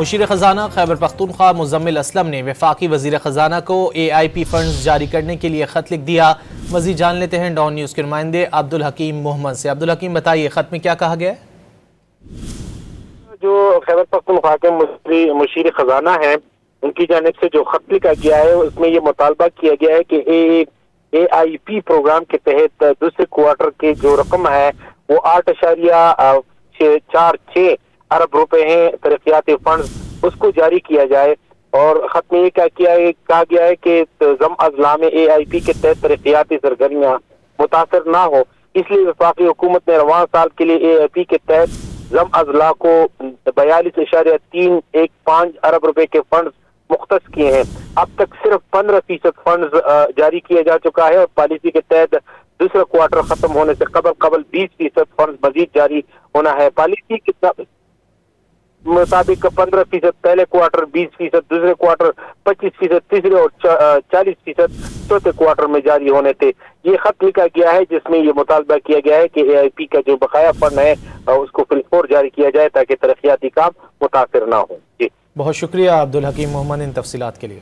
مشیر خزانہ خیبر پختونخوا مزمل اسلم نے وفاقی وزیر خزانہ کو AIP فنڈز جاری کرنے کے لیے خط لکھ دیا۔ مزید جان لیتے ہیں ڈان نیوز کے نمائندے عبدالحکیم محمد سے۔ عبدالحکیم بتائیے خط میں کیا کہا گیا ہے؟ جو خیبر پختونخوا کے مشیر خزانہ ہیں ان کی جانب سے جو خط لکھا گیا ہے اس میں یہ مطالبہ کیا گیا ہے کہ AIP پروگرام کے تحت دوسرے کوارٹر کی جو رقم ہے وہ 8.46 ارب روپے ہیں ترقیاتی فنڈز اس کو جاری کیا جائے، اور خط میں یہ کہا گیا ہے کہ ضم اضلاع میں AIP کے تحت ترقیاتی سرگرمیاں متاثر نہ ہو، اس لیے وفاقی حکومت نے رواں سال کے لیے AIP کے تحت ضم اضلاع کو 42.315 ارب روپے کے فنڈز مختص کیے ہیں۔ اب تک صرف 15% فنڈز جاری کیا جا چکا ہے، اور پالیسی کے تحت دوسرا کوارٹر ختم ہونے سے قبل 20% فنڈز مزید جاری ہونا ہے۔ پالیسی کے مطابق 15% پہلے کوارٹر، 20% دوسرے کوارٹر، 25% تیسرے اور 40% چوتھے کوارٹر میں جاری ہونے تھے۔ یہ خط لکھا گیا ہے جس میں یہ مطالبہ کیا گیا ہے کہ AIP کا جو بقایا فنڈ ہے اس کو فل فور جاری کیا جائے تاکہ ترقیاتی کام متاثر نہ ہو۔ بہت شکریہ عبدالحکیم محمد ان تفصیلات کے لیے۔